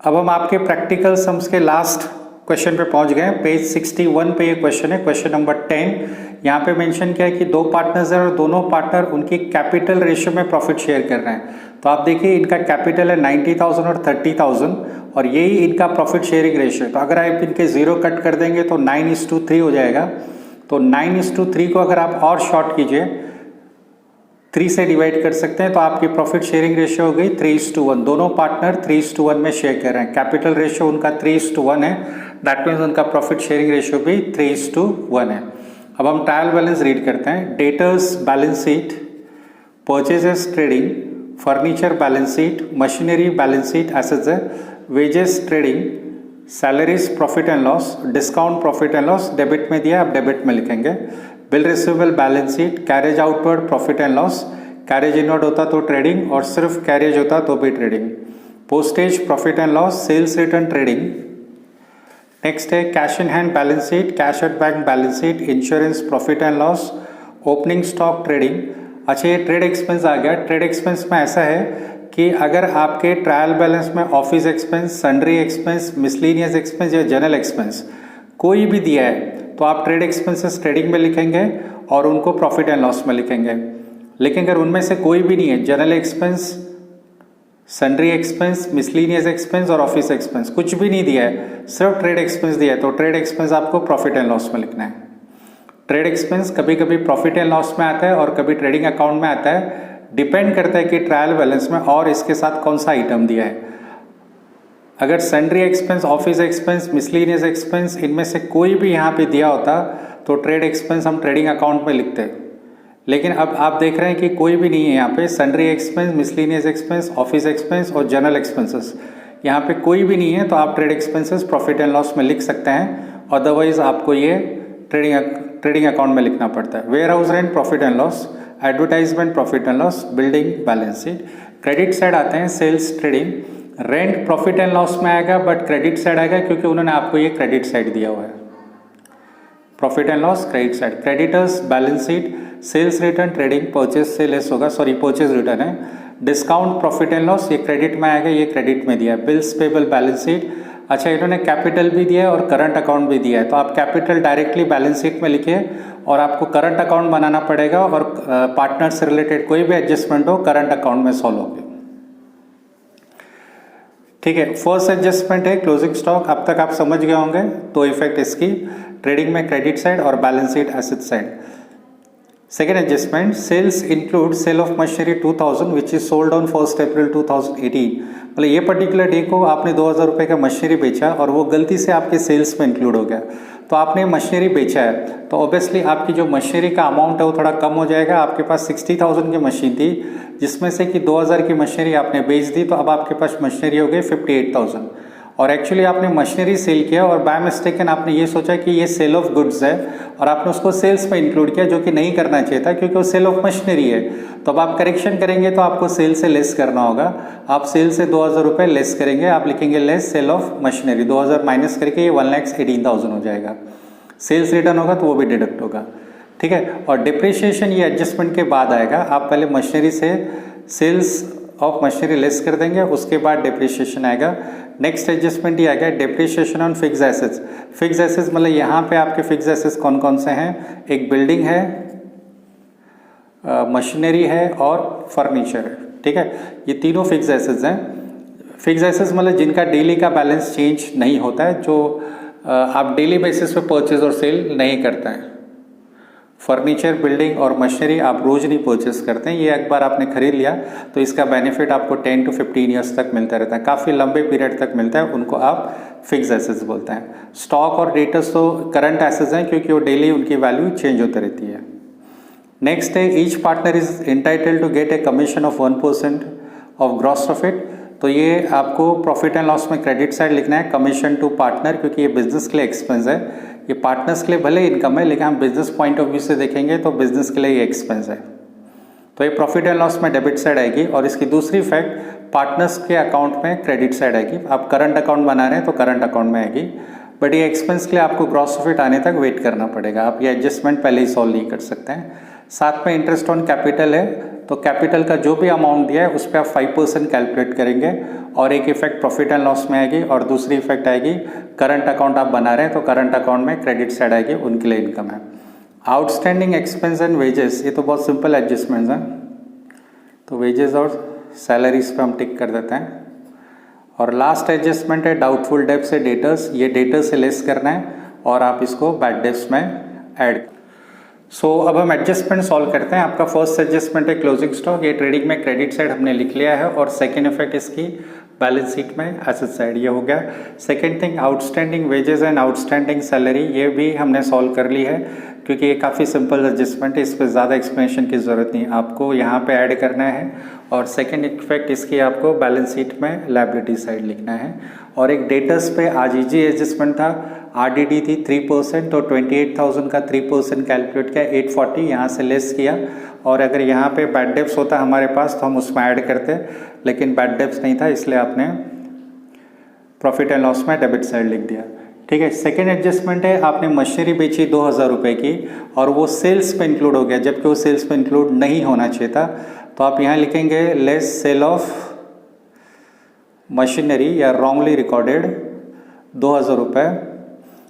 अब हम आपके प्रैक्टिकल सम्स के लास्ट क्वेश्चन पे पहुंच गए। पेज 61 पे ये क्वेश्चन है, क्वेश्चन नंबर 10। यहाँ पे मेंशन किया है कि दो पार्टनर्स हैं और दोनों पार्टनर उनकी कैपिटल रेशियो में प्रॉफिट शेयर कर रहे हैं। तो आप देखिए इनका कैपिटल है 90,000 और 30,000 और यही इनका प्रॉफिट शेयरिंग रेशियो। तो अगर आप इनके जीरो कट कर देंगे तो 9:3 हो जाएगा। तो 9:3 को अगर आप और शॉर्ट कीजिए, 3 से डिवाइड कर सकते हैं तो आपकी प्रॉफिट शेयरिंग रेशियो हो गई 3:1। दोनों पार्टनर 3:1 में शेयर कर रहे हैं। कैपिटल रेशियो उनका 3:1 है, दैट मीन्स उनका प्रॉफिट शेयरिंग रेशियो भी 3:1 है। अब हम ट्रायल बैलेंस रीड करते हैं। Debtors balance sheet, purchases trading, furniture balance sheet, machinery balance sheet assets है, wages trading, salaries profit and loss, discount profit and loss debit में दिया, आप डेबिट में लिखेंगे। Bill receivable balance sheet, carriage outward profit and loss, carriage inward होता तो trading और सिर्फ कैरेज होता तो भी trading. Postage profit and loss, sales return trading. Next है cash in hand balance sheet, cash at bank balance sheet, insurance profit and loss, opening stock trading. अच्छा ये ट्रेड एक्सपेंस आ गया। ट्रेड एक्सपेंस में ऐसा है कि अगर आपके ट्रायल बैलेंस में office expense, sundry expense, miscellaneous expense या जनरल एक्सपेंस कोई भी दिया है तो आप ट्रेड एक्सपेंसेस ट्रेडिंग में लिखेंगे और उनको प्रॉफिट एंड लॉस में लिखेंगे। लेकिन अगर उनमें से कोई भी नहीं है, general expense, sundry expense, miscellaneous expense और ऑफिस एक्सपेंस कुछ भी नहीं दिया है, सिर्फ ट्रेड एक्सपेंस दिया है, तो ट्रेड एक्सपेंस आपको प्रॉफिट एंड लॉस में लिखना है। ट्रेड एक्सपेंस कभी कभी प्रॉफिट एंड लॉस में आता है और कभी ट्रेडिंग अकाउंट में आता है, डिपेंड करता है कि ट्रायल बैलेंस में और इसके साथ कौन सा आइटम दिया है। अगर sundry expense, office expense, miscellaneous expense इनमें से कोई भी यहाँ पे दिया होता तो ट्रेड एक्सपेंस हम ट्रेडिंग अकाउंट में लिखते। लेकिन अब आप देख रहे हैं कि कोई भी नहीं है यहाँ पे, sundry expense, miscellaneous expense, office expense और जनरल एक्सपेंसेस यहाँ पे कोई भी नहीं है, तो आप trade expenses profit and loss में लिख सकते हैं। अदरवाइज आपको ये ट्रेडिंग अकाउंट में लिखना पड़ता है। Warehouse rent profit and loss, advertisement profit and loss, building balance sheet. Credit side आते हैं, sales trading. Rent profit and loss में आएगा बट क्रेडिट साइड आएगा क्योंकि उन्होंने आपको ये क्रेडिट साइड दिया हुआ है। Profit and loss credit side. Creditors balance sheet, sales return trading purchase से लेस होगा, सॉरी परचेज रिटर्न है। डिस्काउंट प्रॉफिट एंड लॉस ये क्रेडिट में आएगा, ये क्रेडिट में दिया है। Bills payable balance sheet. अच्छा इन्होंने कैपिटल भी दिया है और करंट अकाउंट भी दिया है, तो आप कैपिटल डायरेक्टली बैलेंस शीट में लिखिए और आपको करंट अकाउंट बनाना पड़ेगा और पार्टनर से रिलेटेड कोई भी एडजस्टमेंट हो करंट अकाउंट में सॉल्व होगी। ठीक है, फर्स्ट एडजस्टमेंट है क्लोजिंग स्टॉक, अब तक आप समझ गए होंगे। तो इफेक्ट इसकी ट्रेडिंग में क्रेडिट साइड और balance sheet asset side. Second adjustment, sales include sale of machinery 2000 which is sold on 1 April 2018। मतलब ये पर्टिकुलर डे को आपने 2000 रुपये का मशीनरी बेचा और वो गलती से आपके सेल्स में इंक्लूड हो गया, तो आपने मशीनरी बेचा है तो ऑब्वियसली आपकी जो मशीनरी का अमाउंट है वो थोड़ा कम हो जाएगा। आपके पास 60,000 की मशीन थी जिसमें से कि 2000 की मशीनरी आपने बेच दी, तो अब आपके पास मशीनरी हो गई 58,000 और एक्चुअली आपने मशीनरी सेल किया और बाय मिस्टेकन आपने ये सोचा कि ये सेल ऑफ गुड्स है और आपने उसको सेल्स में इंक्लूड किया, जो कि नहीं करना चाहिए था क्योंकि वो सेल ऑफ मशीनरी है। तो अब आप करेक्शन करेंगे तो आपको सेल से लेस करना होगा। आप सेल से 2000 रुपये लेस करेंगे, आप लिखेंगे less sale of machinery, 2000 minus करके ये 1,18,000 हो जाएगा। सेल्स रिटर्न होगा तो वो भी डिडक्ट होगा। ठीक है, और डिप्रिशिएशन ये एडजस्टमेंट के बाद आएगा। आप पहले मशीनरी से सेल्स ऑफ मशीनरी लेस कर देंगे, उसके बाद डिप्रिशिएशन आएगा। नेक्स्ट एडजस्टमेंट ये आएगा depreciation on fix assets. Fix assets मतलब यहाँ पे आपके फिक्स एसेट्स कौन कौन से हैं? एक बिल्डिंग है, मशीनरी है और फर्नीचर है। ठीक है, ये तीनों फिक्स एसेट्स हैं। फिक्स एसेट्स मतलब जिनका डेली का बैलेंस चेंज नहीं होता है, जो आप डेली बेसिस पे परचेज और सेल नहीं करते हैं। फर्नीचर, बिल्डिंग और मशीनरी आप रोज नहीं परचेस करते हैं, ये एक बार आपने खरीद लिया तो इसका बेनिफिट आपको 10 to 15 ईयर्स तक मिलता रहता है, काफ़ी लंबे पीरियड तक मिलता है, उनको आप फिक्स एसेट्स बोलते हैं। स्टॉक और डेटर्स तो करंट एसेट्स हैं क्योंकि वो डेली उनकी वैल्यू चेंज होती रहती है। नेक्स्ट है each partner is entitled to get a commission of 1% of gross profit. तो ये आपको प्रॉफिट एंड लॉस में क्रेडिट साइड लिखना है, कमीशन टू पार्टनर, क्योंकि ये बिजनेस के लिए एक्सपेंस है। ये पार्टनर्स के लिए भले इनकम है लेकिन हम बिजनेस पॉइंट ऑफ व्यू से देखेंगे तो बिजनेस के लिए ये एक्सपेंस है, तो ये प्रॉफिट एंड लॉस में डेबिट साइड आएगी। और इसकी दूसरी इफेक्ट पार्टनर्स के अकाउंट में क्रेडिट साइड आएगी। आप करंट अकाउंट बना रहे हैं तो करंट अकाउंट में आएगी, बट ये एक्सपेंस के लिए आपको ग्रॉस प्रॉफिट आने तक वेट करना पड़ेगा। आप ये एडजस्टमेंट पहले ही सॉल्व नहीं कर सकते हैं। साथ में इंटरेस्ट ऑन कैपिटल है, तो कैपिटल का जो भी अमाउंट दिया है उस पर आप 5% कैलकुलेट करेंगे और एक इफेक्ट प्रॉफिट एंड लॉस में आएगी और दूसरी इफेक्ट आएगी करंट अकाउंट आप बना रहे हैं तो करंट अकाउंट में क्रेडिट साइड आएगी, उनके लिए इनकम है। आउटस्टैंडिंग एक्सपेंस एंड वेजेस, ये तो बहुत सिंपल एडजस्टमेंट्स हैं, तो वेजेस और सैलरीज पे हम टिक कर देते हैं। और लास्ट एडजस्टमेंट है डाउटफुल डेब्ट से डेटर्स, ये डेटर्स से लेस करना है और आप इसको बैड डेब्ट्स में ऐड। सो अब हम एडजस्टमेंट सॉल्व करते हैं। आपका फर्स्ट एडजस्टमेंट है क्लोजिंग स्टॉक, ये ट्रेडिंग में क्रेडिट साइड हमने लिख लिया है और सेकेंड इफेक्ट इसकी बैलेंस शीट में एसेट साइड, ये हो गया। Second thing outstanding wages and outstanding salary, ये भी हमने सॉल्व कर ली है क्योंकि ये काफ़ी सिंपल एडजस्टमेंट है, इस पर ज़्यादा एक्सप्लेनेशन की ज़रूरत नहीं, आपको यहाँ पे ऐड करना है। और सेकेंड इफेक्ट इसकी आपको बैलेंस शीट में लायबिलिटी साइड लिखना है। और एक डेटर्स पे आज इजी एडजस्टमेंट था, आरडीडी थी 3%, तो 28,000 का 3% कैलकुलेट किया, 840 यहाँ से लेस किया। और अगर यहाँ पे बैड डेब्ट्स होता हमारे पास तो हम उसमें ऐड करते, लेकिन बैड डेब्ट्स नहीं था इसलिए आपने प्रॉफिट एंड लॉस में डेबिट साइड लिख दिया। ठीक है। सेकेंड एडजस्टमेंट है, आपने मशीनरी बेची 2,000 रुपये की और वो सेल्स पे इंक्लूड हो गया जबकि वो सेल्स पे इंक्लूड नहीं होना चाहिए था, तो आप यहाँ लिखेंगे लेस सेल ऑफ मशीनरी या रॉन्गली रिकॉर्डेड 2,000 रुपये।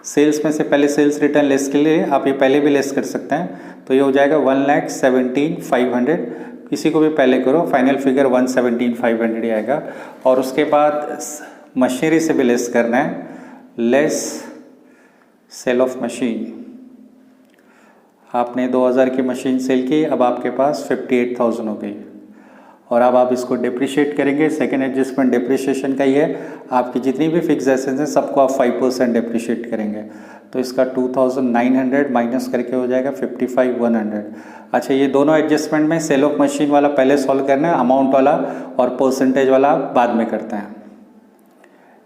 सेल्स में से पहले सेल्स रिटर्न लेस के लिए आप ये पहले भी लेस कर सकते हैं, तो ये हो जाएगा 1,17,500, किसी को भी पहले करो, फाइनल फिगर 1,17,500 ही आएगा। और उसके बाद मशीनरी से भी लेस करना है, लेस सेल ऑफ मशीन। आपने 2,000 की मशीन सेल की, अब आपके पास 58,000 हो गई और अब आप इसको डिप्रिशिएट करेंगे। सेकेंड एडजस्टमेंट डिप्रिशिएशन का ही है, आपकी जितनी भी फिक्स एसेट्स हैं सबको आप 5% डिप्रिशिएट करेंगे, तो इसका 2,900 माइनस करके हो जाएगा 55,100। अच्छा, ये दोनों एडजस्टमेंट में सेल ऑफ मशीन वाला पहले सॉल्व करना है, अमाउंट वाला और परसेंटेज वाला बाद में करते हैं।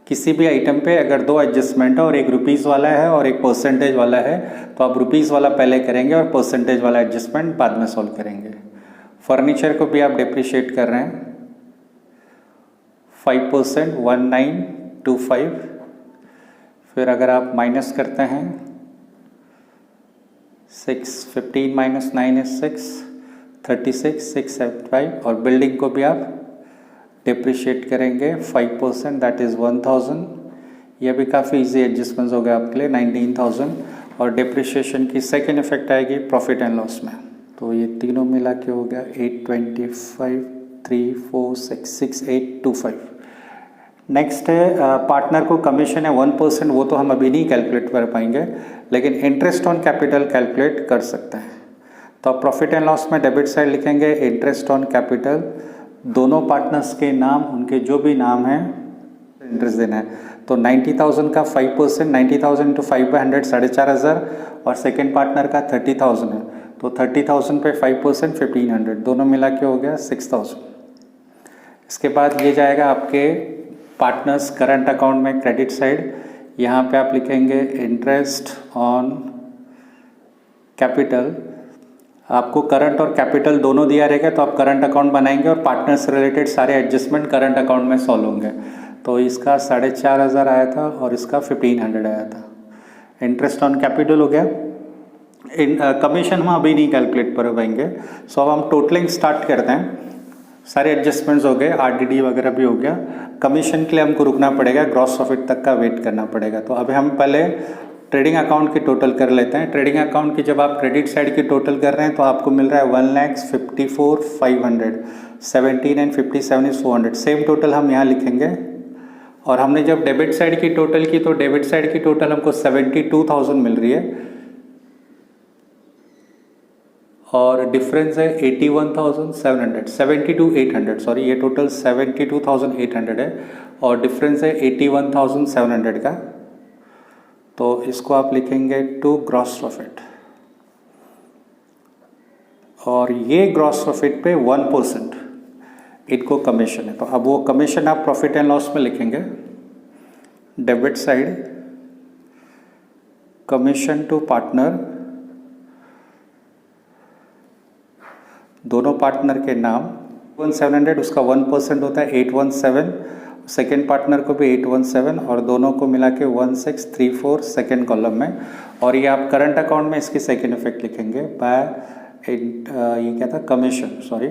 किसी भी आइटम पे अगर दो एडजस्टमेंट है और एक रुपीज़ वाला है और एक परसेंटेज वाला है, तो आप रुपीज़ वाला पहले करेंगे और परसेंटेज वाला एडजस्टमेंट बाद में सॉल्व करेंगे। फर्नीचर को भी आप डिप्रिशिएट कर रहे हैं 5%, 1925। फिर अगर आप माइनस करते हैं 6, 15 माइनस 9 is 6, 36, 675। और बिल्डिंग को भी आप डिप्रिशिएट करेंगे 5%, दैट इज़ 1,000। यह भी काफ़ी इजी एडजस्टमेंट हो गया आपके लिए 19,000। और डिप्रिशिएशन की सेकेंड इफेक्ट आएगी प्रॉफिट एंड लॉस में, तो ये तीनों मिला के हो गया 825, 3, 4, 6, 6,825। नेक्स्ट है पार्टनर को कमीशन है 1%, वो तो हम अभी नहीं कैलकुलेट कर पाएंगे, लेकिन इंटरेस्ट ऑन कैपिटल कैलकुलेट कर सकते हैं। तो आप प्रॉफिट एंड लॉस में डेबिट साइड लिखेंगे इंटरेस्ट ऑन कैपिटल, दोनों पार्टनर्स के नाम, उनके जो भी नाम हैं इंटरेस्ट देना है। तो 90,000 का 5%, 90,000 इंटू 5/100 4,500, और सेकेंड पार्टनर का 30,000 है, तो 30,000 पे 5% 1,500, दोनों मिला के हो गया 6,000। इसके बाद ये जाएगा आपके पार्टनर्स करंट अकाउंट में क्रेडिट साइड, यहाँ पे आप लिखेंगे इंटरेस्ट ऑन कैपिटल। आपको करंट और कैपिटल दोनों दिया रहेगा, तो आप करंट अकाउंट बनाएंगे और पार्टनर से रिलेटेड सारे एडजस्टमेंट करंट अकाउंट में सॉल्व होंगे। तो इसका 4,500 आया था और इसका 1,500 आया था। इंटरेस्ट ऑन कैपिटल हो गया। कमीशन हम अभी नहीं कैलकुलेट कर पाएंगे, सो अब हम टोटलिंग स्टार्ट करते हैं। सारे एडजस्टमेंट्स हो गए, आरडीडी वगैरह भी हो गया। कमीशन के लिए हमको रुकना पड़ेगा, ग्रॉस प्रॉफिट तक का वेट करना पड़ेगा। तो अभी हम पहले ट्रेडिंग अकाउंट की टोटल कर लेते हैं। ट्रेडिंग अकाउंट की जब आप क्रेडिट साइड की टोटल कर रहे हैं तो आपको मिल रहा है 1,54,500, 17 एंड 57 is 400। सेम टोटल हम यहाँ लिखेंगे। और हमने जब डेबिट साइड की टोटल की तो डेबिट साइड की टोटल हमको 72,000 मिल रही है और डिफरेंस है 81,700, 72,800 सॉरी, ये टोटल 72,800 है और डिफरेंस है 81,700 का। तो इसको आप लिखेंगे टू ग्रॉस प्रॉफिट, और ये ग्रॉस प्रॉफिट पे 1% इनको कमीशन है। तो अब वो कमीशन आप प्रॉफिट एंड लॉस में लिखेंगे, debit side commission to partner, दोनों पार्टनर के नाम 1,700, उसका 1% होता है 817, सेकेंड पार्टनर को भी 817 और दोनों को मिला के 1634 सेकेंड कॉलम में। और ये आप करंट अकाउंट में इसकी सेकेंड इफेक्ट लिखेंगे बाय ये क्या था, commission, sorry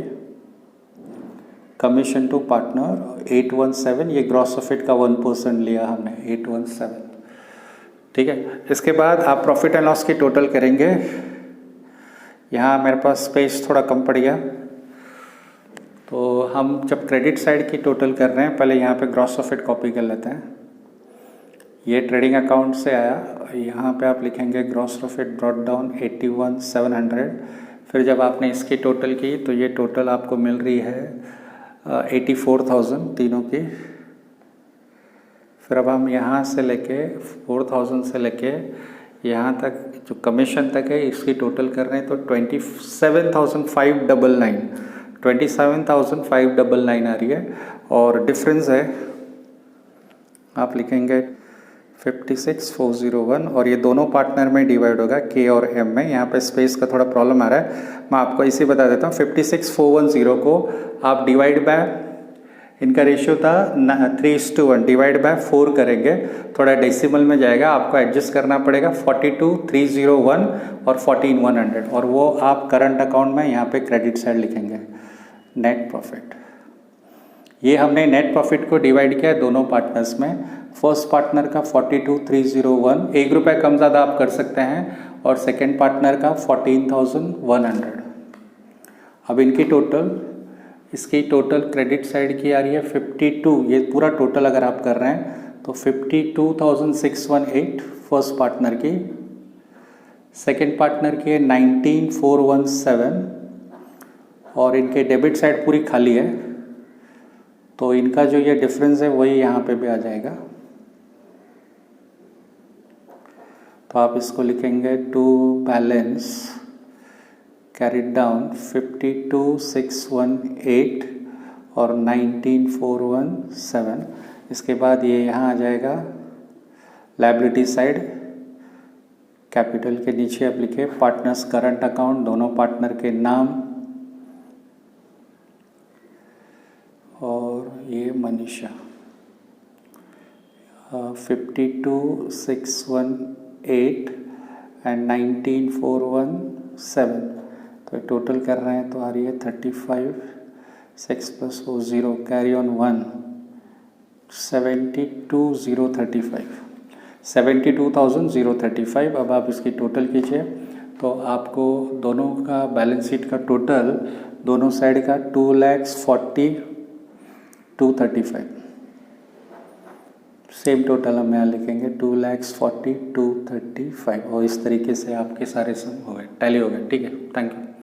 commission to partner 817, ये ग्रॉस प्रॉफिट का 1% लिया हमने 817, ठीक है। इसके बाद आप प्रॉफिट एंड लॉस की टोटल करेंगे। यहाँ मेरे पास स्पेस थोड़ा कम पड़ गया, तो हम जब क्रेडिट साइड की टोटल कर रहे हैं पहले यहाँ पे ग्रॉस प्रॉफिट कॉपी कर लेते हैं। ये ट्रेडिंग अकाउंट से आया, यहाँ पे आप लिखेंगे ग्रॉस प्रॉफिट ब्रॉट डाउन 81,700। फिर जब आपने इसकी टोटल की तो ये टोटल आपको मिल रही है 84,000 तीनों की। फिर अब हम यहाँ से लेके 4,000 से लेके यहाँ तक जो कमीशन तक है इसकी टोटल कर रहे हैं तो 27,599 आ रही है। और डिफरेंस है आप लिखेंगे 56,401 और ये दोनों पार्टनर में डिवाइड होगा के और एम में। यहाँ पे स्पेस का थोड़ा प्रॉब्लम आ रहा है, मैं आपको इसी बता देता हूँ। 56,410 को आप डिवाइड बाय, इनका रेशियो था 3:1, डिवाइड बाय 4 करेंगे, थोड़ा डेसिमल में जाएगा, आपको एडजस्ट करना पड़ेगा 42,301 और 14,100, और वो आप करंट अकाउंट में यहाँ पे क्रेडिट साइड लिखेंगे नेट प्रॉफिट। ये हमने नेट प्रॉफिट को डिवाइड किया दोनों पार्टनर्स में। फर्स्ट पार्टनर का 42,301, 1 रुपये कम ज़्यादा आप कर सकते हैं, और सेकेंड पार्टनर का 14,100। अब इनकी टोटल, इसकी टोटल क्रेडिट साइड की आ रही है 52, ये पूरा टोटल अगर आप कर रहे हैं तो 52,618 फर्स्ट पार्टनर की, सेकेंड पार्टनर की है 19,417, और इनके डेबिट साइड पूरी खाली है, तो इनका जो ये डिफरेंस है वही यहाँ पे भी आ जाएगा। तो आप इसको लिखेंगे टू बैलेंस कैरिड डाउन 52,618 और 19,417। इसके बाद ये यहाँ आ जाएगा लायबिलिटी साइड, कैपिटल के नीचे आप लिखे पार्टनर्स करंट अकाउंट, दोनों पार्टनर के नाम, और ये मनीषा 52,618 एंड 19,417, तो टोटल कर रहे हैं तो आ रही है 35, 6 + 4 0, कैरी ऑन 1, 72,035। अब आप इसकी टोटल कीजिए तो आपको दोनों का बैलेंस शीट का टोटल, दोनों साइड का 2,40,235, सेम टोटल हम यहाँ लिखेंगे 2,40,235, और इस तरीके से आपके सारे सम हो गए, टैली हो गए, ठीक है। Thank you.